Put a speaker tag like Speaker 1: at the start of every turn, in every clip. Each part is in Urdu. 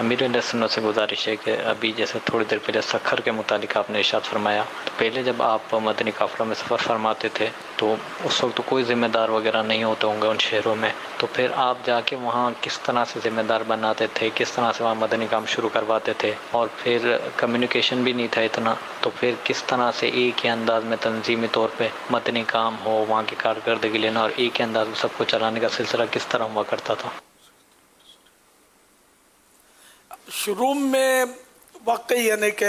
Speaker 1: امیر علیہ سنت سے گزارش ہے کہ ابھی جیسے تھوڑی دیر پہلے سکھر کے متعلق آپ نے ارشاد فرمایا، تو پہلے جب آپ مدنی قافلوں میں سفر فرماتے تھے تو اس وقت کوئی ذمہ دار وغیرہ نہیں ہوتے ہوں گے ان شہروں میں، تو پھر آپ جا کے وہاں کس طرح سے ذمہ دار بناتے تھے، کس طرح سے وہاں مدنی کام شروع کرواتے تھے؟ اور پھر کمیونیکیشن بھی نہیں تھا اتنا، تو پھر کس طرح سے ایک ہی انداز میں تنظیمی طور پہ مدنی کام ہو، وہاں کی کارکردگی لینا اور ایک ہی انداز میں سب کو چلانے کا سلسلہ کس طرح ہوا کرتا تھا؟
Speaker 2: شروع میں واقعی یعنی کہ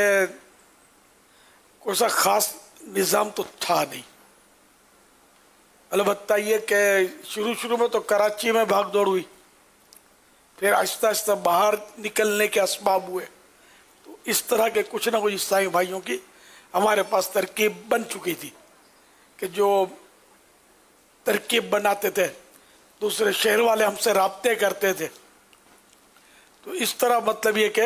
Speaker 2: کوئی سا خاص نظام تو تھا نہیں، البتہ یہ کہ شروع میں تو کراچی میں بھاگ دوڑ ہوئی، پھر آہستہ آہستہ باہر نکلنے کے اسباب ہوئے، تو اس طرح کے کچھ نہ کچھ عیسائی بھائیوں کی ہمارے پاس ترکیب بن چکی تھی کہ جو ترکیب بناتے تھے، دوسرے شہر والے ہم سے رابطے کرتے تھے، تو اس طرح مطلب یہ کہ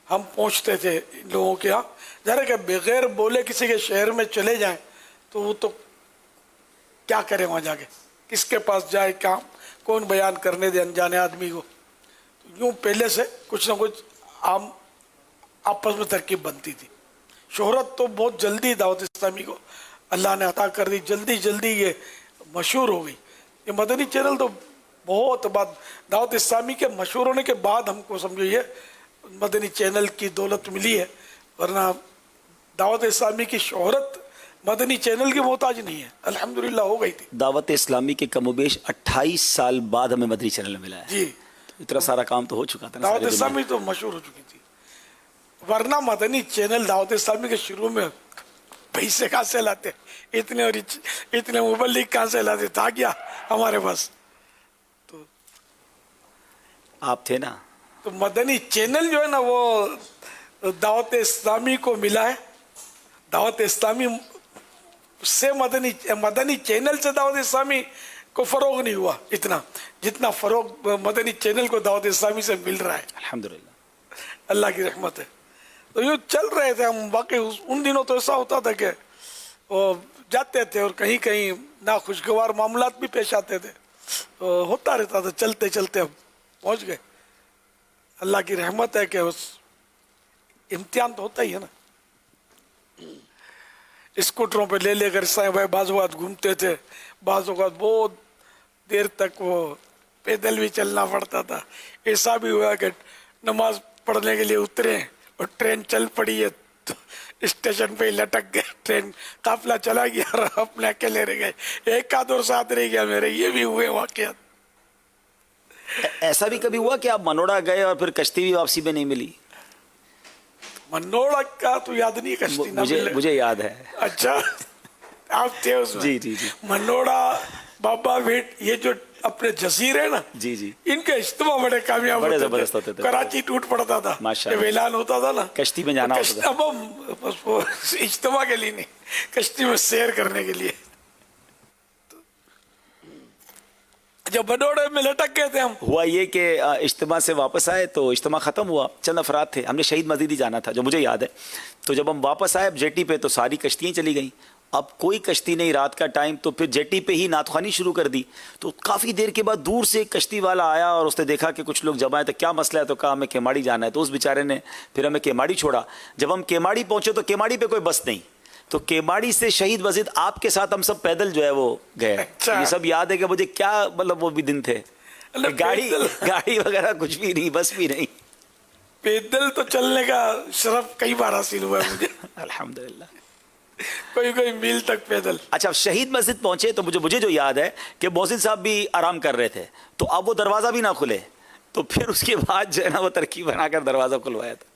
Speaker 2: ہم پہنچتے تھے ان لوگوں کے ہاں۔ ذرا کہ بغیر بولے کسی کے شہر میں چلے جائیں تو وہ تو کیا کریں وہاں جا کے، کس کے پاس جائے، کام کون بیان کرنے دے انجانے آدمی کو، یوں پہلے سے کچھ نہ کچھ عام آپس میں ترکیب بنتی تھی۔ شہرت تو بہت جلدی دعوت اسلامی کو اللہ نے عطا کر دی، جلدی یہ مشہور ہو گئی۔ یہ مدنی چینل تو بہت بعد دعوت اسلامی کے مشہور ہونے کے بعد ہم کو سمجھو یہ مدنی چینل کی دولت ملی ہے، ورنہ دعوت اسلامی کی شہرت مدنی چینل کی محتاج نہیں ہے، الحمدللہ ہو گئی تھی۔
Speaker 3: دعوت اسلامی کے کم و بیش 28 سال بعد ہمیں مدنی چینل ملا ہے،
Speaker 2: جی
Speaker 3: اتنا سارا کام تو ہو چکا تھا
Speaker 2: دعوت اسلامی تو مشہور ہو چکی تھی، ورنہ مدنی چینل دعوت اسلامی کے شروع میں پیسے کہاں سے لاتے، اتنے مبلغ کہاں سے لاتے، تھا کیا ہمارے پاس؟
Speaker 3: آپ تھے نا۔
Speaker 2: تو مدنی چینل جو ہے نا وہ دعوت اسلامی کو ملا ہے، دعوت اسلامی سے مدنی چینل سے دعوت اسلامی کو فروغ نہیں ہوا اتنا جتنا فروغ مدنی چینل کو دعوت اسلامی سے مل رہا ہے،
Speaker 3: الحمدللہ
Speaker 2: اللہ کی رحمت ہے۔ تو یوں چل رہے تھے ہم، واقعی ان دنوں تو ایسا ہوتا تھا کہ وہ جاتے تھے اور کہیں کہیں ناخوشگوار معاملات بھی پیش آتے تھے، تو ہوتا رہتا تھا، چلتے چلتے ہم پہنچ گئے۔ اللہ کی رحمت ہے کہ اس امتحان تو ہوتا ہی ہے نا۔ اسکوٹروں پہ لے کر عیسائی بھائی بعض اوقات گھومتے تھے، بعض اوقات بہت دیر تک وہ پیدل بھی چلنا پڑتا تھا۔ ایسا بھی ہوا کہ نماز پڑھنے کے لیے اترے اور ٹرین چل پڑی ہے تو اسٹیشن پہ ہی لٹک گئے، ٹرین قافلہ چلا گیا اور اپنے اکیلے رہ گئے، ایک آدھ اور ساتھ رہ گیا میرے۔ یہ بھی ہوئے واقعات۔
Speaker 3: ایسا بھی کبھی ہوا کہ آپ منوڑا گئے اور پھر کشتی بھی واپسی میں نہیں ملی؟
Speaker 2: منوڑا کا تو یاد نہیں، کشتی نہ ملے،
Speaker 3: مجھے یاد ہے۔
Speaker 2: اچھا آپ تھے اس میں؟
Speaker 3: جی
Speaker 2: منوڑا، بابا بھیٹ، یہ جو اپنے جزیرے نا،
Speaker 3: جی
Speaker 2: ان کے اجتماع بڑے کامیاب
Speaker 3: بڑے
Speaker 2: ہوتے
Speaker 3: زبردست ہوتے تھے،
Speaker 2: کراچی ٹوٹ پڑتا تھا
Speaker 3: ماشاءاللہ،
Speaker 2: جب اعلان ہوتا تھا نا
Speaker 3: کشتی میں جانا ہوتا تھا۔
Speaker 2: اب ہم بس وہ اجتماع کے لیے نہیں، کشتی میں سیر کرنے کے لیے۔ جب منوڑے میں لٹک گئے تھے ہم،
Speaker 3: ہوا یہ کہ اجتماع سے واپس آئے تو اجتماع ختم ہوا، چند افراد تھے، ہم نے شہید مسجد ہی جانا تھا جو مجھے یاد ہے، تو جب ہم واپس آئے جیٹی پہ تو ساری کشتیاں چلی گئیں، اب کوئی کشتی نہیں، رات کا ٹائم، تو پھر جیٹی پہ ہی نعت خوانی شروع کر دی۔ تو کافی دیر کے بعد دور سے ایک کشتی والا آیا اور اس نے دیکھا کہ کچھ لوگ جمع ہیں، تو کیا مسئلہ ہے؟ تو کہا ہمیں کیماڑی جانا ہے۔ تو اس بیچارے نے پھر ہمیں کیماڑی چھوڑا۔ جب ہم کیماڑی پہنچے تو کیماڑی پہ کوئی بس نہیں، تو کیماڑی سے شہید مسجد آپ کے ساتھ ہم سب پیدل جو ہے وہ گئے۔ یہ سب یاد ہے کہ مجھے کیا مطلب وہ بھی دن تھے، گاڑی وغیرہ کچھ بھی نہیں، بس بھی نہیں،
Speaker 2: پیدل تو چلنے کا شرف کئی بار حاصل ہوا ہے مجھے،
Speaker 3: الحمدللہ،
Speaker 2: کوئی میل تک پیدل۔
Speaker 3: اچھا شہید مسجد پہنچے تو مجھے جو یاد ہے کہ محسن صاحب بھی آرام کر رہے تھے، تو اب وہ دروازہ بھی نہ کھلے، تو پھر اس کے بعد جو ہے نا وہ ترکیب بنا کر دروازہ کھلوایا تھا۔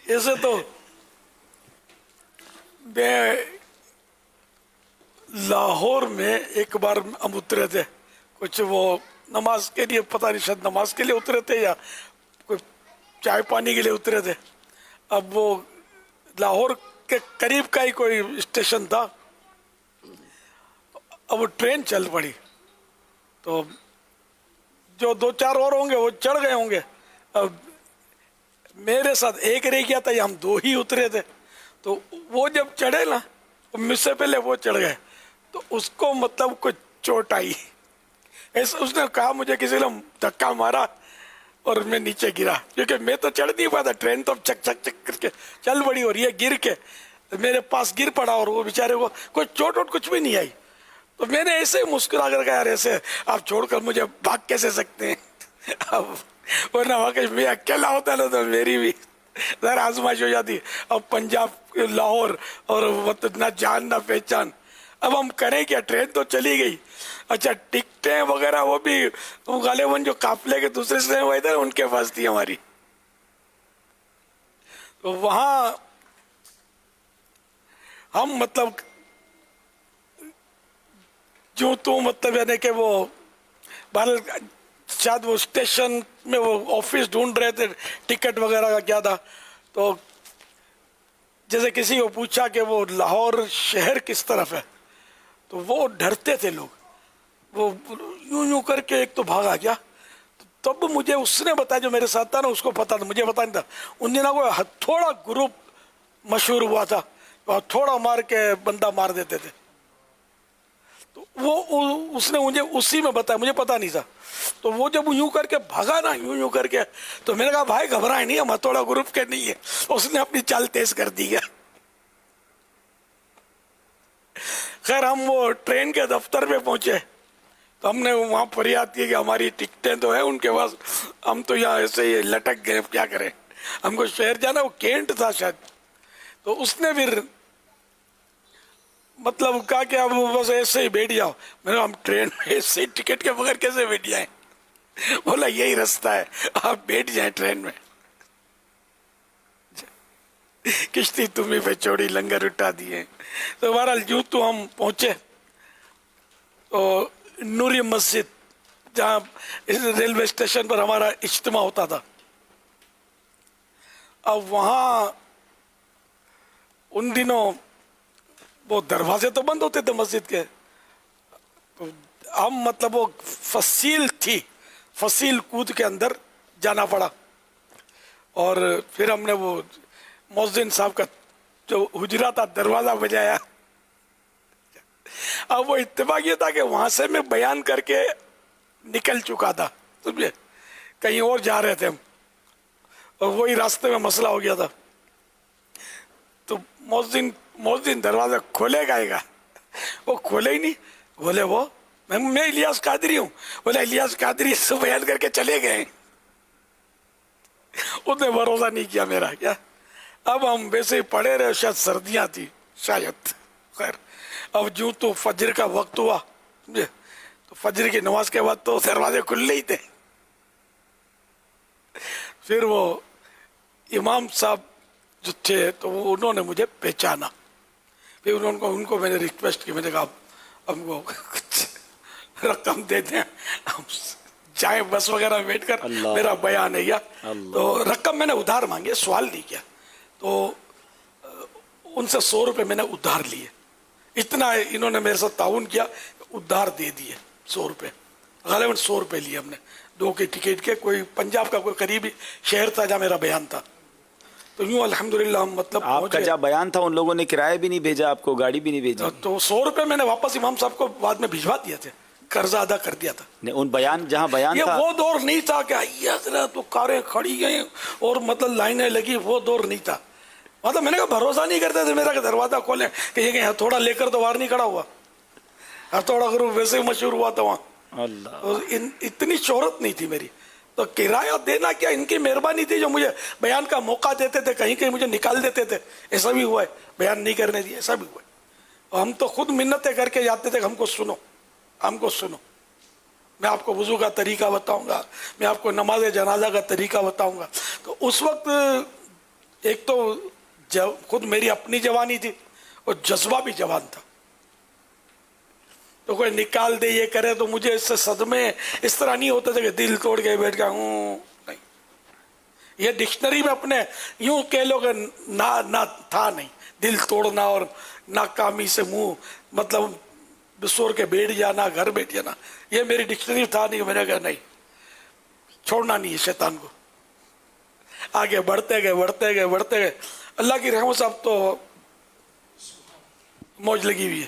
Speaker 2: ایسے تو میں لاہور میں ایک بار ہم اترے تھے، کچھ وہ نماز کے لیے، پتہ نہیں شاید نماز کے لیے اترے تھے یا کوئی چائے پانی کے لیے اترے تھے۔ اب وہ لاہور کے قریب کا ہی کوئی اسٹیشن تھا، اب وہ ٹرین چل پڑی، تو جو دو چار اور ہوں گے وہ چڑھ گئے ہوں گے، اب میرے ساتھ ایک رہ گیا تھا یا ہم دو ہی اترے تھے، تو وہ جب چڑھے نا مجھ سے پہلے وہ چڑھ گئے، تو اس کو مطلب کچھ چوٹ آئی، اس نے کہا مجھے کسی نے دھکا مارا اور میں نیچے گرا, کیونکہ میں تو چڑھ نہیں پاتا, ٹرین تو چک چک چک کر کے چل پڑی اور یہ گر کے میرے پاس گر پڑا, اور وہ بیچارے کو کوئی چوٹ ووٹ کچھ بھی نہیں آئی. تو میں نے ایسے ہی مسکرا کر کہا یار ایسے آپ چھوڑ کر مجھے بھاگ کیسے سکتے ہیں. اب ورنہ واقعی میں اکیلا ہوتا نا تو میری بھی ذرا آزمائش ہو جاتی. اب پنجاب لاہور اور نہ جان نہ پہچان, اب ہم کریں کیا, ٹرین تو چلی گئی. اچھا ٹکٹیں وغیرہ وہ بھی غالباً جو قافلے کے دوسرے سے ہوئے تھے ان کے پاس تھی ہماری. تو وہاں ہم مطلب جو تو مطلب یعنی کہ وہ شاید وہ اسٹیشن میں وہ آفس ڈھونڈ رہے تھے ٹکٹ وغیرہ کا کیا تھا. تو جیسے کسی کو پوچھا کہ وہ لاہور شہر کس طرف ہے تو وہ ڈرتے تھے لوگ, وہ یوں یوں کر کے ایک تو بھاگا گیا. تب مجھے اس نے بتایا جو میرے ساتھ تھا نا, اس کو پتا تھا, مجھے پتا نہیں تھا. ان دنوں کو ہتھوڑا گروپ مشہور ہوا تھا, ہتھوڑا مار کے بندہ مار دیتے تھے. تو وہ اس نے مجھے اسی میں بتایا, مجھے پتا نہیں تھا. تو وہ جب یوں کر کے بھاگا نا یوں یوں کر کے, تو میں نے کہا بھائی گھبرائے نہیں, ہم ہتھوڑا گروپ کے نہیں ہے. اس نے اپنی چال تیز کر دی ہے. خیر ہم وہ ٹرین کے دفتر پہ پہنچے تو ہم نے وہاں فریاد کی کہ ہماری ٹکٹیں تو ہیں ان کے پاس, ہم تو یہاں ایسے ہی لٹک گئے, کیا کریں, ہم کو شہر جانا. وہ کینٹ تھا شاید. تو اس نے پھر مطلب کہا کہ اب بس ایسے ہی بیٹھ جاؤ. میں نے ہم ٹرین میں ایسے ہی ٹکٹ کے بغیر کیسے بیٹھ جائیں. بولا یہی رستہ ہے, آپ بیٹھ جائیں ٹرین میں. کشتی تمہیں پہ چوڑی لنگر اٹھا دیے. تو بہرحال یوں تو ہم پہنچے تو نوری مسجد جہاں ریلوے اسٹیشن پر ہمارا اجتماع ہوتا تھا. اب وہاں ان دنوں وہ دروازے تو بند ہوتے تھے مسجد کے. تو ہم مطلب وہ فصیل تھی, فصیل کود کے اندر جانا پڑا. اور پھر ہم نے وہ مؤذن صاحب کا جو حجرہ تھا دروازہ بجایا. اب وہ اتفاق یہ تھا کہ وہاں سے میں بیان کر کے نکل چکا تھا, سمجھے, کہیں اور جا رہے تھے ہم, اور وہی راستے میں مسئلہ ہو گیا تھا. تو مؤذن دروازہ کھولے گا, وہ کھولے ہی نہیں. بولے وہ میں الیاس قادری ہوں. بولے الیاس قادری سے بیان کر کے چلے گئے. اس نے بھروسہ نہیں کیا میرا. کیا اب ہم ویسے ہی پڑے رہے, شاید سردیاں تھی شاید. خیر اب جو تو فجر کا وقت ہوا, سمجھے, تو فجر کی نماز کے بعد تو دروازے کھلے ہی تھے. پھر وہ امام صاحب جو تھے تو وہ انہوں نے مجھے پہچانا. پھر ان کو میں نے ریکویسٹ کی, میں نے کہا ہم کو کچھ رقم دے دیں, ہم جائیں بس وغیرہ میں بیٹھ کر, میرا بیان ہے. تو رقم میں نے ادھار مانگی, سوال نہیں کیا. تو ان سے 100 روپے میں نے ادھار لیے. اتنا انہوں نے میرے ساتھ تعاون کیا, ادھار دے دیے 100 روپے. غالباً 100 روپے لیے ہم نے 2 کے ٹکٹ کے. کوئی پنجاب کا کوئی قریبی شہر تھا جہاں میرا بیان تھا. تو یوں الحمدللہ ہم مطلب
Speaker 3: آپ کا جہاں بیان تھا ان لوگوں نے کرایہ بھی نہیں بھیجا آپ کو, گاڑی بھی نہیں بھیجی.
Speaker 2: تو 100 روپے میں نے واپس امام صاحب کو بعد میں بھجوا دیا تھے, قرضہ ادا کر دیا تھا.
Speaker 3: ان بیان جہاں بیان
Speaker 2: یہ
Speaker 3: تھا
Speaker 2: وہ دور نہیں تھا کہ آئیے حضرت تو کاریں کھڑی گئیں اور مطلب لائنیں لگی, وہ دور نہیں تھا. مطلب میں نے کہا بھروسہ نہیں کرتے تھے میرا کہ دروازہ کھولیں, کہ یہ کہیں ہتھوڑا لے کر تو باہر نہیں کھڑا ہوا. ہتھوڑا گروپ ویسے ہی مشہور ہوا تھا وہاں. اتنی شہرت نہیں تھی میری. تو کرایہ دینا کیا, ان کی مہربانی تھی جو مجھے بیان کا موقع دیتے تھے, کہیں کہیں مجھے نکال دیتے تھے. ایسا بھی ہوا ہے, بیان نہیں کرنے دیا, ایسا بھی ہوا ہے. ہم تو خود منتیں کر کے جاتے تھے کہ ہم کو سنو, ہم کو سنو. میں آپ کو وضو کا طریقہ بتاؤں گا, میں آپ کو نماز جنازہ کا طریقہ بتاؤں گا. تو اس وقت ایک تو خود میری اپنی جوانی تھی اور جذبہ بھی جوان تھا. تو کوئی نکال دے یہ کرے تو مجھے اس سے صدمے اس طرح نہیں ہوتے تھے کہ دل توڑ کے بیٹھ گیا ہوں. نہیں, یہ ڈکشنری میں اپنے یوں کہہ لو کہ نہ تھا نہیں. دل توڑنا اور ناکامی سے منہ مطلب بسور کے بیٹھ جانا, گھر بیٹھ جانا, یہ میری ڈکشنری تھا نہیں. میں نے کہا نہیں, چھوڑنا نہیں ہے شیطان کو. آگے بڑھتے گئے. اللہ کی رحمت سے اب تو موج لگی ہوئی ہے.